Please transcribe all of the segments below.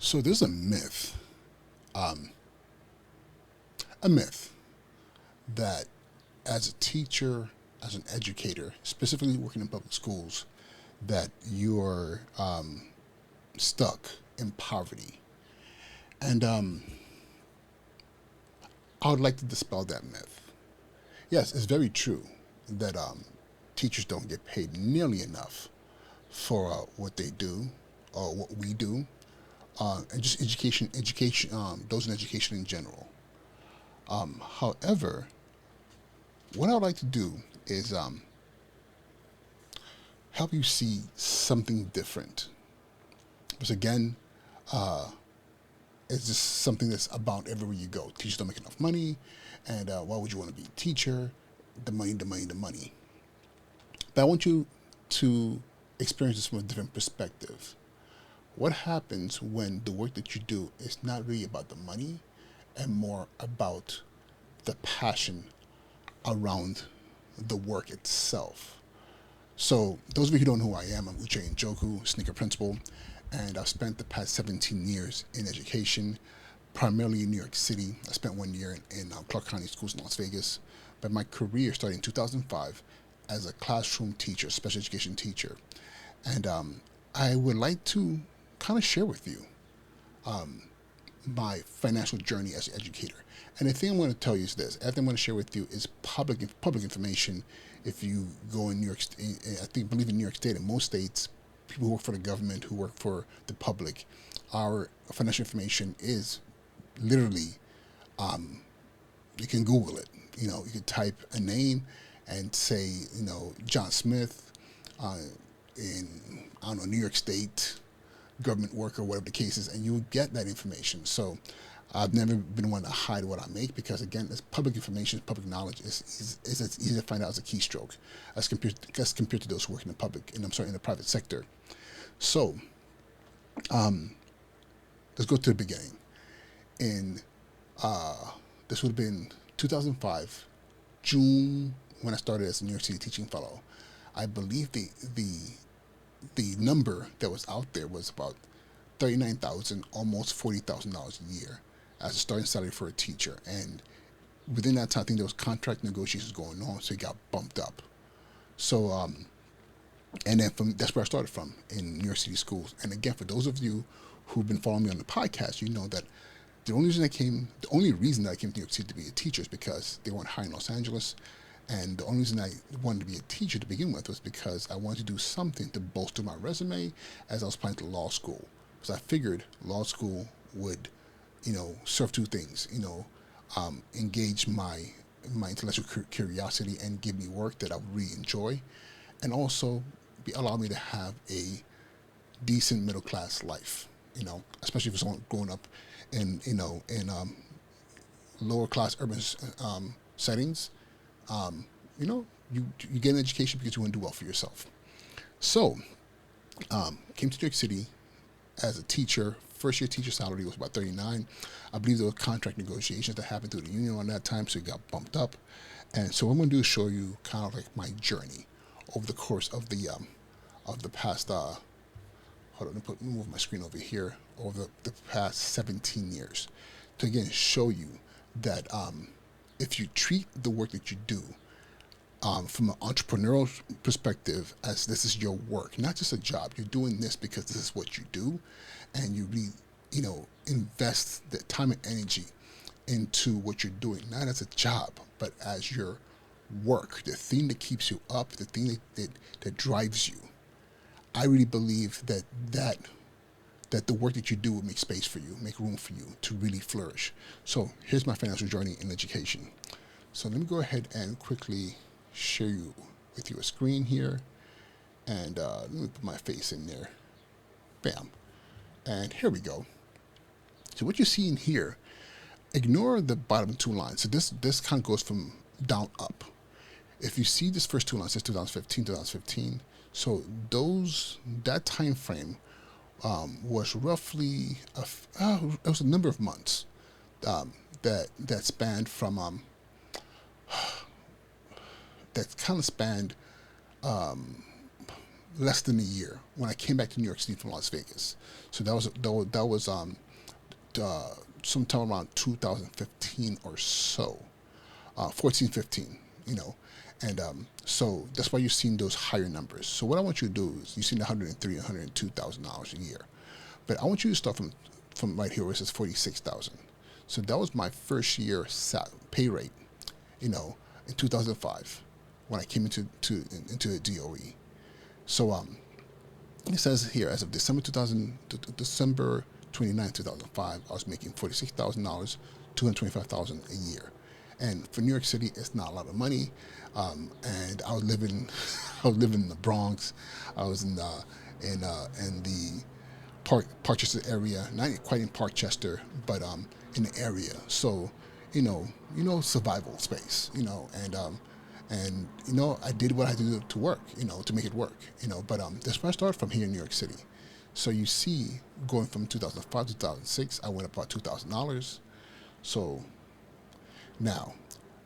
So there's a myth that as a teacher, as an educator, specifically working in public schools, that you're stuck in poverty. And I would like to dispel that myth. Yes, it's very true that teachers don't get paid nearly enough for what they do or what we do, and just education, those in education in general. However, what I would like to do is help you see something different. Because again, it's just something that's about everywhere you go. Teachers don't make enough money, and why would you want to be a teacher? The money, the money, the money. But I want you to experience this from a different perspective. What happens when the work that you do is not really about the money and more about the passion around the work itself? So, those of you who don't know who I am, I'm Uche Njoku, sneaker principal, and I've spent the past 17 years in education, primarily in New York City. I spent 1 year in Clark County Schools in Las Vegas, but my career started in 2005 as a classroom teacher, special education teacher. And I would like to kind of share with you my financial journey as an educator. And the thing I'm going to tell you is this: everything I'm going to share with you is public information. If you go in New York, I think believe in New York State and most states, people who work for the government, who work for the public, our financial information is literally, you can Google it. You can type a name and say, John Smith, uh, in I don't know, New York State government worker, whatever the case is, and you will get that information. So I've never been one to hide what I make because, again, it's public information, it's public knowledge. It's as easy to find out as a keystroke as compared to those who work in the public, and I'm sorry, in the private sector. So let's go to the beginning. In this would have been 2005, June, when I started as a New York City teaching fellow. I believe the number that was out there was about 39,000, almost $40,000 a year as a starting salary for a teacher. And within that time, I think there was contract negotiations going on, so it got bumped up. So, and then that's where I started from in New York City schools. And again, for those of you who've been following me on the podcast, you know that the only reason that I came to New York City to be a teacher is because they weren't hiring in Los Angeles. And the only reason I wanted to be a teacher to begin with was because I wanted to do something to bolster my resume as I was applying to law school. Because I figured law school would, serve two things. Engage my intellectual curiosity and give me work that I would really enjoy, and also allow me to have a decent middle class life. Especially if it's growing up in lower class urban settings. um, you get an education because you want to do well for yourself. So, came to New York City as a teacher. First year teacher salary was about 39. I believe there were contract negotiations that happened through the union on that time, so it got bumped up. And so what I'm going to do is show you kind of like my journey over the course of the past. Hold on, let me move my screen over here. Over the past 17 years, to again show you that if you treat the work that you do from an entrepreneurial perspective as this is your work, not just a job. You're doing this because this is what you do, and you really, invest the time and energy into what you're doing, not as a job, but as your work, the thing that keeps you up, the thing that drives you. I really believe that the work that you do will make space for you, make room for you to really flourish. So here's my financial journey in education. So let me go ahead and quickly share you with you a screen here, and let me put my face in there. Bam, and here we go. So what you see in here, ignore the bottom two lines. So this kind of goes from down up. If you see this first two lines, it's 2015. So that time frame was roughly it was a number of months that spanned from that kind of spanned less than a year when I came back to New York City from Las Vegas. So that was sometime around 2015 or so, 14, 15, you know, and so that's why you're seeing those higher numbers. So what I want you to do is you've seen $103,000 a year, but I want you to start from right here where it says 46,000. So that was my first year pay rate, in 2005 when I came into the DOE. So it says here as of December 29, 2005, I was making $46,000, $225,000 a year. And for New York City, it's not a lot of money. And I was living, I was living in the Bronx. I was in the Parkchester area, not quite in Parkchester, but in the area. So, survival space, and I did what I had to do to work, to make it work, But that's where I started from here in New York City. So you see, going from 2005 to 2006, I went up about $2,000. So now,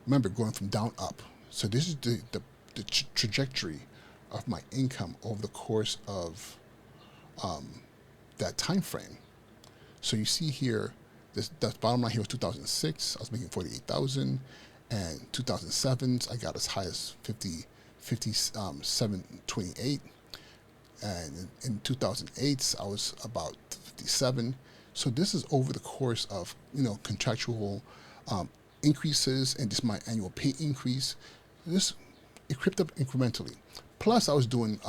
remember, going from down up. So this is the trajectory of my income over the course of that time frame. So you see here, that bottom line here was 2006. I was making 48,000, and 2007 I got as high as 728, and in 2008 I was about 57. So this is over the course of contractual increases and just my annual pay increase. It crept up incrementally. Plus I was doing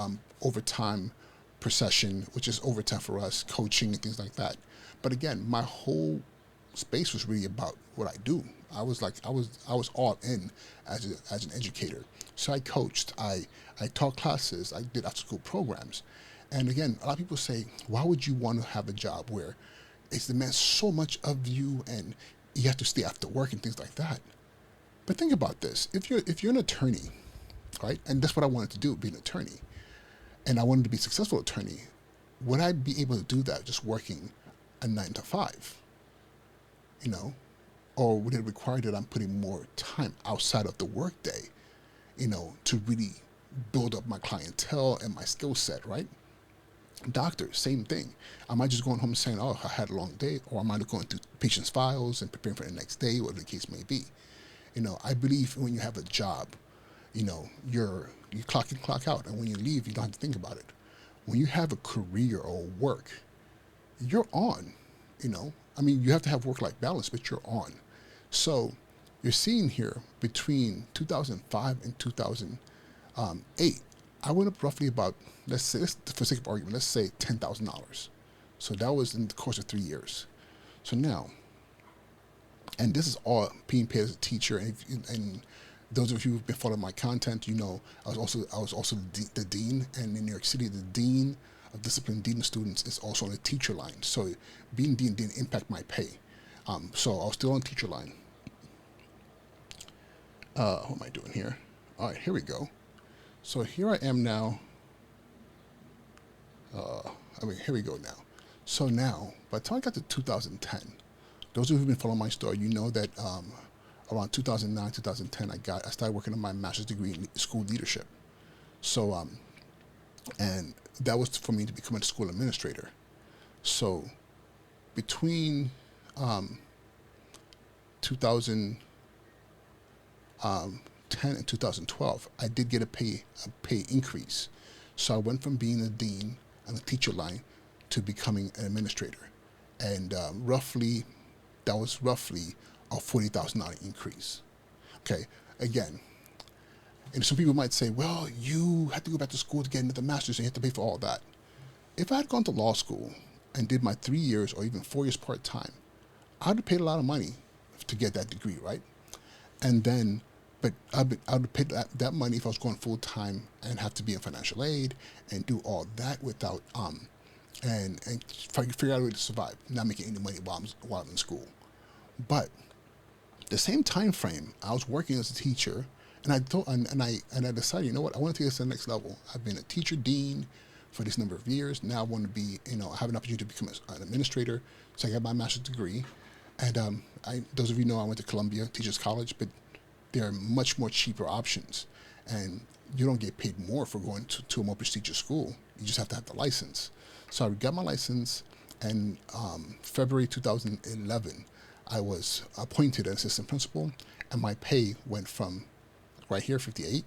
overtime per session, which is overtime for us, coaching and things like that. But again, my whole space was really about what I do. I was all in as an educator. So I coached, I taught classes, I did after school programs. And again, a lot of people say, why would you want to have a job where it demands so much of you and you have to stay after work and things like that? But think about this. If you're an attorney, right? And that's what I wanted to do, be an attorney. And I wanted to be a successful attorney. Would I be able to do that just working a 9 to 5? Or would it require that I'm putting more time outside of the workday, to really build up my clientele and my skill set, right? Doctors, same thing. Am I just going home and saying, oh, I had a long day, or am I going through patients' files and preparing for the next day, whatever the case may be? I believe when you have a job, you clock in, clock out, and when you leave, you don't have to think about it. When you have a career or work, you're on, you have to have work-life balance, but you're on. So you're seeing here between 2005 and 2008, I went up roughly about, let's say, for the sake of argument, let's say $10,000. So that was in the course of 3 years. So now, and this is all being paid as a teacher, and those of you who've been following my content, I was also the dean, and in New York City, the dean of discipline, dean of students, is also on the teacher line. So being dean didn't impact my pay. So I was still on teacher line. What am I doing here? All right, here we go. So here I am now. Here we go now. So now, by the time I got to 2010, those of you who've been following my story, you know that around 2009, 2010, I started working on my master's degree in school leadership. So, and that was for me to become a school administrator. So, between 2010 and 2012, I did get a pay increase. So I went from being a dean on the teacher line to becoming an administrator, and that was roughly a $40,000 increase. Okay, again, and some people might say, well, you had to go back to school to get into the master's and you have to pay for all that. If I had gone to law school and did my 3 years or even 4 years part-time, I would have paid a lot of money to get that degree, right? And then, but I would have paid that money if I was going full-time and have to be in financial aid and do all that without, and figure out a way to survive, not making any money while I'm in school. But the same time frame, I was working as a teacher, and I decided, you know what, I want to take this to the next level. I've been a teacher dean for this number of years. Now I want to be, I have an opportunity to become an administrator. So I got my master's degree, and those of you know I went to Columbia Teachers College, but there are much more cheaper options, and you don't get paid more for going to a more prestigious school. You just have to have the license. So I got my license, and February 2011, I was appointed an assistant principal, and my pay went from right here 58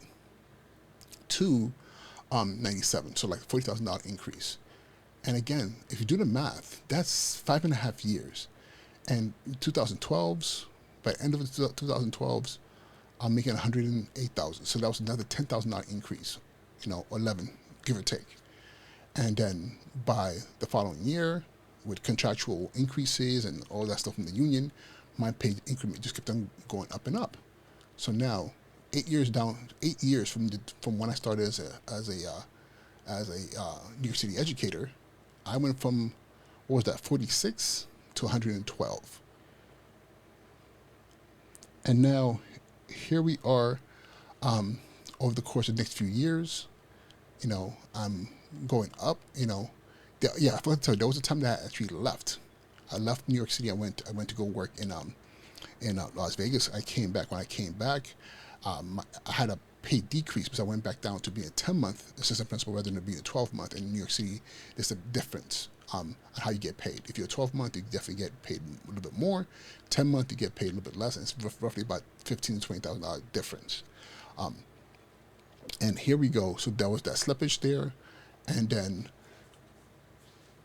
to 97, so like $40,000 increase. And again, if you do the math, that's 5.5 years. And 2012s, by the end of the 2012s, I'm making 108,000. So that was another $10,000 increase, 11, give or take. And then by the following year, with contractual increases and all that stuff from the union, my pay increment just kept on going up and up. So now, 8 years from when I started as a New York City educator, I went from, what was that, 46 to 112. And now, here we are, over the course of the next few years, I'm going up, yeah, I forgot to tell you, there was a time that I actually left. I left New York City. I went to go work in Las Vegas. I came back. When I came back, I had a pay decrease because I went back down to being a 10-month assistant principal rather than being a 12-month. In New York City, there's a difference on how you get paid. If you're a 12-month, you definitely get paid a little bit more. 10-month, you get paid a little bit less. And it's roughly about $15,000 to $20,000 difference. And here we go. So there was that slippage there, and then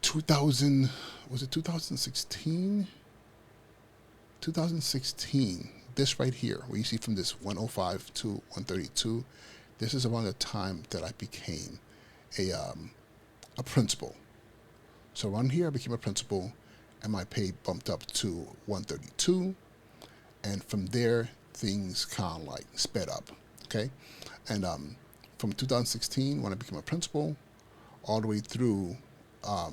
2016? 2016, this right here, where you see from this 105 to 132, this is around the time that I became a principal. So around here, I became a principal, and my pay bumped up to 132, and from there, things kind of like sped up, okay? And from 2016, when I became a principal, all the way through,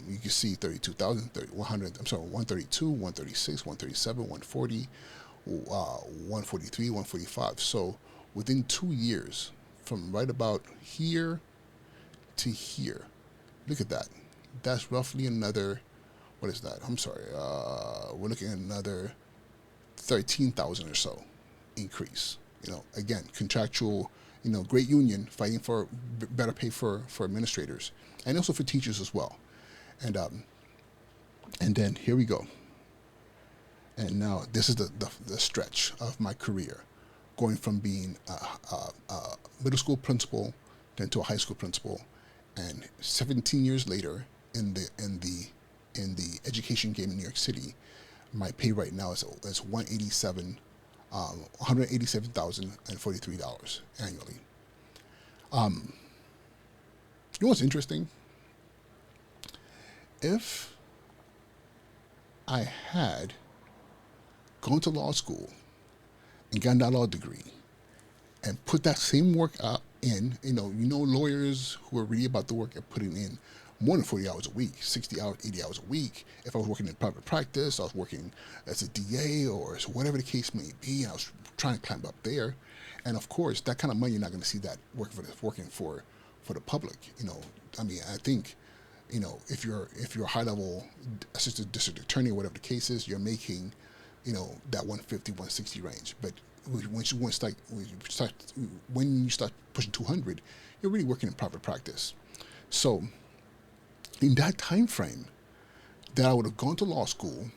you can see 32,000, 132, 136, 137, 140, 143, 145. So within 2 years, from right about here to here, look at that. That's roughly another, what is that? I'm sorry, we're looking at another 13,000 or so increase. Again, contractual, great union fighting for better pay for administrators and also for teachers as well. And then here we go. And now this is the stretch of my career, going from being a middle school principal then to a high school principal, and 17 years later in the education game in New York City, my pay right now is $187,043 annually. You know what's interesting? If I had gone to law school and gotten that law degree and put that same work in, lawyers who are really about the work and putting in more than 40 hours a week, 60 hours, 80 hours a week. If I was working in private practice, I was working as a DA or whatever the case may be, and I was trying to climb up there. And of course, that kind of money, you're not going to see that working for the public. I think, if you're a high level assistant district attorney or whatever the case is, you're making, that 150, 160 range. But when you start pushing 200, you're really working in private practice. So in that time frame that I would have gone to law school,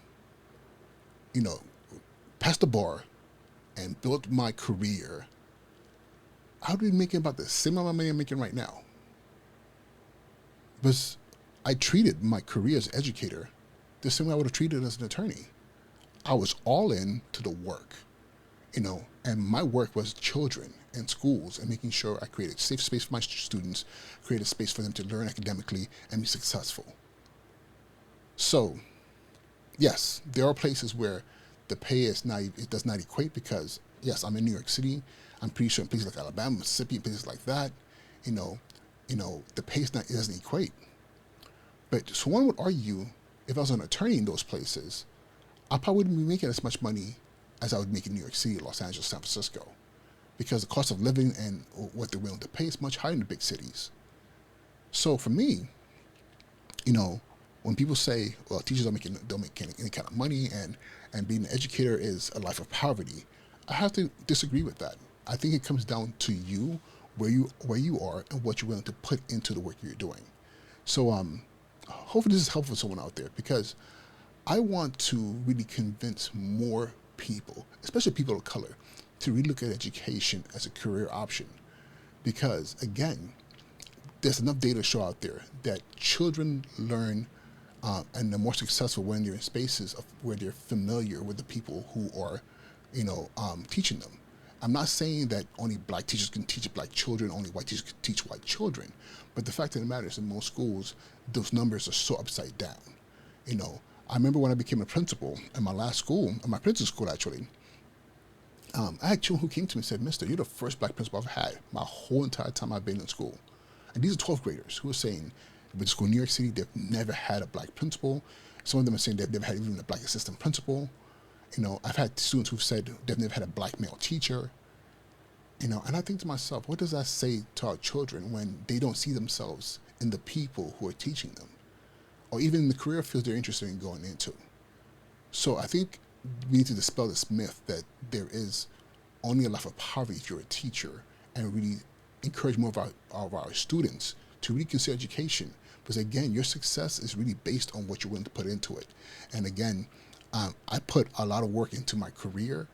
passed the bar and built my career, I would be making about the same amount of money I'm making right now. Because I treated my career as an educator the same way I would have treated it as an attorney. I was all in to the work, and my work was children and schools and making sure I created a safe space for my students, created a space for them to learn academically and be successful. So, yes, there are places where the pay does not equate because, yes, I'm in New York City. I'm pretty sure in places like Alabama, Mississippi, places like that, the pay doesn't equate. But so one would argue, if I was an attorney in those places, I probably wouldn't be making as much money as I would make in New York City, Los Angeles, San Francisco, because the cost of living and what they're willing to pay is much higher in the big cities. So for me, when people say, well, teachers don't make any kind of money and being an educator is a life of poverty, I have to disagree with that. I think it comes down to you, where you are and what you're willing to put into the work you're doing. So hopefully this is helpful for someone out there, because I want to really convince more people, especially people of color, to really look at education as a career option. Because again, there's enough data to show out there that children learn and they're more successful when they're in spaces of where they're familiar with the people who are, teaching them. I'm not saying that only black teachers can teach black children, only white teachers can teach white children, but the fact of the matter is, in most schools, those numbers are so upside down. I remember when I became a principal in my last school, in my principal school actually, I had children who came to me and said, "Mister, you're the first black principal I've had my whole entire time I've been in school." And these are 12th graders who are saying, with school in New York City, they've never had a black principal. Some of them are saying they've never had even a black assistant principal. I've had students who've said they've never had a black male teacher. And I think to myself, what does that say to our children when they don't see themselves in the people who are teaching them, or even in the career fields they're interested in going into? So I think we need to dispel this myth that there is only a life of poverty if you're a teacher, and really encourage more of our students to really consider education. Because again, your success is really based on what you're willing to put into it. And again, I put a lot of work into my career,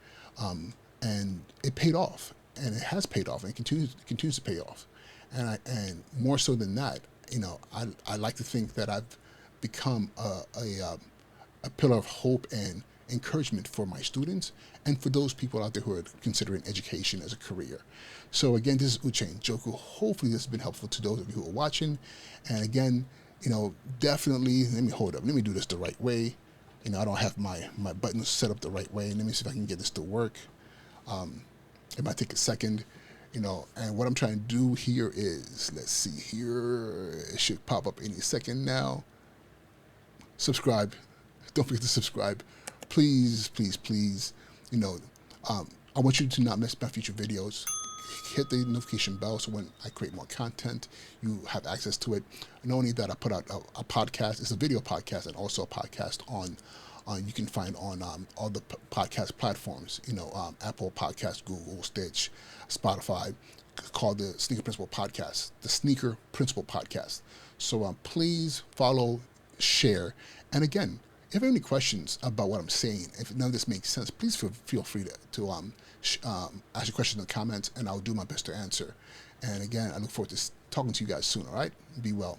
and it paid off, and it has paid off, and it continues to pay off. And more so than that, I like to think that I've become a pillar of hope and encouragement for my students and for those people out there who are considering education as a career. So again, this is Uche Joku. Hopefully this has been helpful to those of you who are watching. And again, definitely, let me do this the right way. I don't have my buttons set up the right way. Let me see if I can get this to work. It might take a second, and what I'm trying to do here is, let's see here, it should pop up any second now. Subscribe. Don't forget to subscribe. Please, please, please. I want you to not miss my future videos. Hit the notification bell so when I create more content, you have access to it. Not only that, I put out a podcast. It's a video podcast and also a podcast on you can find on all the podcast platforms. Apple Podcasts, Google, Stitch, Spotify, called the Sneaker Principal Podcast. The Sneaker Principal Podcast. So please follow, share, and again, if you have any questions about what I'm saying, if none of this makes sense, please feel free to ask your questions in the comments, and I'll do my best to answer. And again, I look forward to talking to you guys soon, all right? Be well.